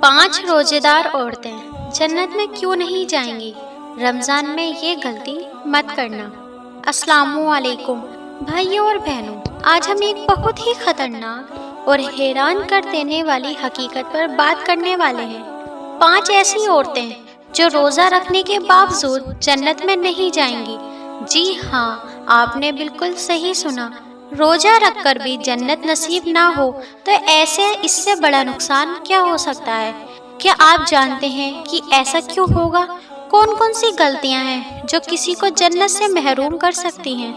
5 रोजेदार औरतें जन्नत में क्यों नहीं जाएंगी? रमज़ान में ये गलती मत करना। अस्सलामु अलैकुम भाइयों और बहनों, आज हम एक बहुत ही खतरनाक और हैरान कर देने वाली हकीकत पर बात करने वाले हैं। 5 ऐसी औरतें जो रोज़ा रखने के बावजूद जन्नत में नहीं जाएंगी। जी हाँ, आपने बिल्कुल सही सुना। रोजा रखकर भी जन्नत नसीब ना हो तो ऐसे इससे बड़ा नुकसान क्या हो सकता है? क्या आप जानते हैं कि ऐसा क्यों होगा? कौन कौन सी गलतियां हैं जो किसी को जन्नत से महरूम कर सकती हैं?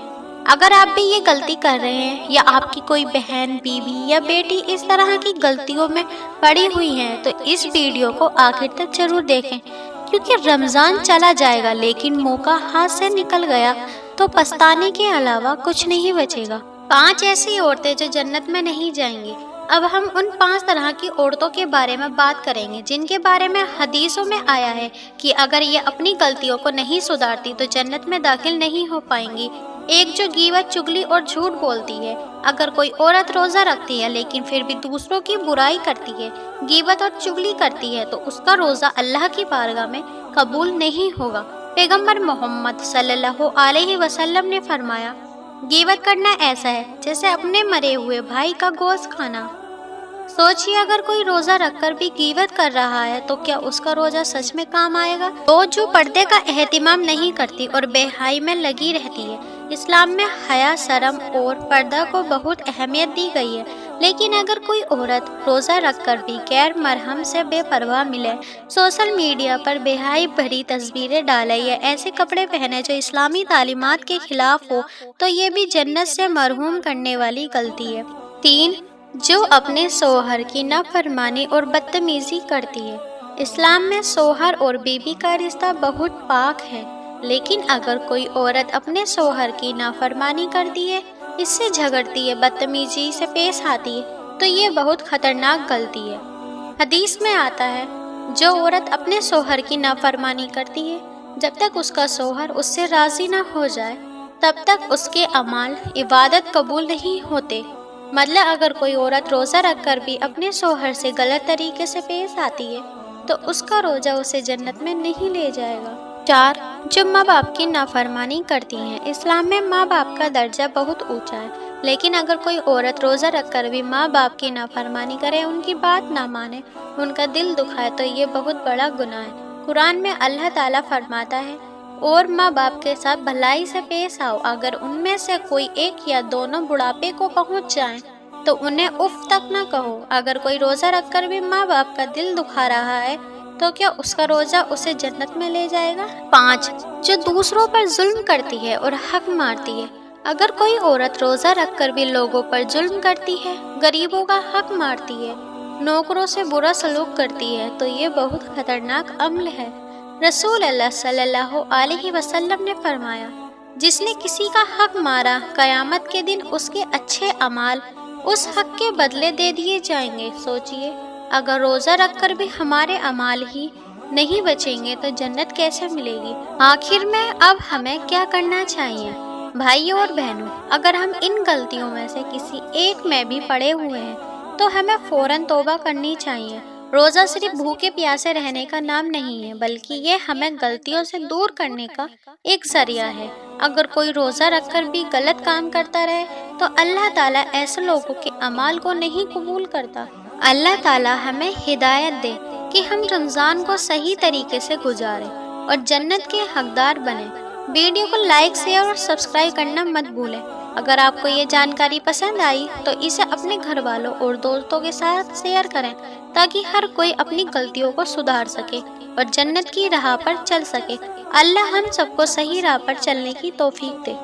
अगर आप भी ये गलती कर रहे हैं या आपकी कोई बहन, बीवी या बेटी इस तरह की गलतियों में पड़ी हुई है तो इस वीडियो को आखिर तक जरूर देखें, क्योंकि रमज़ान चला जाएगा लेकिन मौका हाथ से निकल गया तो पछताने के अलावा कुछ नहीं बचेगा। 5 ऐसी औरतें जो जन्नत में नहीं जाएंगी। अब हम उन 5 तरह की औरतों के बारे में बात करेंगे जिनके बारे में हदीसों में आया है कि अगर ये अपनी गलतियों को नहीं सुधारती तो जन्नत में दाखिल नहीं हो पाएंगी। एक, जो गीबत, चुगली और झूठ बोलती है। अगर कोई औरत रोजा रखती है लेकिन फिर भी दूसरों की बुराई करती है, गीबत और चुगली करती है तो उसका रोजा अल्लाह की बारगाह में कबूल नहीं होगा। पैगंबर मोहम्मद सल्लल्लाहु अलैहि वसल्लम ने फरमाया, गीबत करना ऐसा है जैसे अपने मरे हुए भाई का गोश्त खाना। सोचिए, अगर कोई रोजा रखकर भी गीबत कर रहा है तो क्या उसका रोजा सच में काम आएगा? तो जो पर्दे का एहतिमाम नहीं करती और बेहयाई में लगी रहती है। इस्लाम में हया, शर्म और पर्दा को बहुत अहमियत दी गई है, लेकिन अगर कोई औरत रोजा रखकर भी गैर मरहम से बेपरवाह मिले, सोशल मीडिया पर बेहयाई भरी तस्वीरें डाले या ऐसे कपड़े पहने जो इस्लामी तालीमात के खिलाफ हो, तो ये भी जन्नत से महरूम करने वाली गलती है। 3, जो अपने शौहर की नाफरमानी और बदतमीजी करती है। इस्लाम में शौहर और बीवी का रिश्ता बहुत पाक है, लेकिन अगर कोई औरत अपने शौहर की नाफरमानी करती है, इससे झगड़ती है, बदतमीजी से पेश आती है, तो ये बहुत खतरनाक गलती है। हदीस में आता है, जो औरत अपने शौहर की नाफरमानी करती है, जब तक उसका शौहर उससे राजी ना हो जाए तब तक उसके अमाल इबादत कबूल नहीं होते। मतलब अगर कोई औरत रोज़ा रखकर भी अपने शौहर से गलत तरीके से पेश आती है तो उसका रोज़ा उसे जन्नत में नहीं ले जाएगा। 4, जो माँ बाप की नाफरमानी करती हैं। इस्लाम में माँ बाप का दर्जा बहुत ऊंचा है, लेकिन अगर कोई औरत रोज़ा रखकर भी माँ बाप की नाफरमानी करे, उनकी बात ना माने, उनका दिल दुखाए, तो ये बहुत बड़ा गुनाह है। कुरान में अल्लाह ताला फरमाता है, और माँ बाप के साथ भलाई से पेश आओ। अगर उनमें से कोई एक या दोनों बुढ़ापे को पहुँच जाएं, तो उन्हें उफ तक न कहो। अगर कोई रोज़ा रखकर भी माँ बाप का दिल दुखा रहा है तो क्या उसका रोज़ा उसे जन्नत में ले जाएगा? 5, जो दूसरों पर जुल्म करती है और हक मारती है। अगर कोई औरत रोज़ा रखकर भी लोगों पर जुल्म करती है, गरीबों का हक मारती है, नौकरों से बुरा सलूक करती है, तो ये बहुत खतरनाक अमल है। रसूल अल्लाह सल्लल्लाहु अलैहि वसल्लम ने फरमाया, जिसने किसी का हक मारा, कयामत के दिन उसके अच्छे अमाल उस हक के बदले दे दिए जाएंगे। सोचिए, अगर रोज़ा रखकर भी हमारे अमाल ही नहीं बचेंगे तो जन्नत कैसे मिलेगी? आखिर में अब हमें क्या करना चाहिए? भाइयों और बहनों, अगर हम इन गलतियों में से किसी एक में भी पड़े हुए हैं तो हमें फौरन तौबा करनी चाहिए। रोज़ा सिर्फ भूखे प्यासे रहने का नाम नहीं है, बल्कि ये हमें गलतियों से दूर करने का एक जरिया है। अगर कोई रोज़ा रखकर भी गलत काम करता रहे तो अल्लाह ताला ऐसे लोगों के अमाल को नहीं कबूल करता। अल्लाह ताला हमें हिदायत दे कि हम रमज़ान को सही तरीके से गुजारें और जन्नत के हकदार बने। वीडियो को लाइक, शेयर और सब्सक्राइब करना मत भूलें। अगर आपको ये जानकारी पसंद आई तो इसे अपने घर वालों और दोस्तों के साथ शेयर करें, ताकि हर कोई अपनी गलतियों को सुधार सके और जन्नत की राह पर चल सके। अल्लाह हम सबको सही राह पर चलने की तौफीक दे।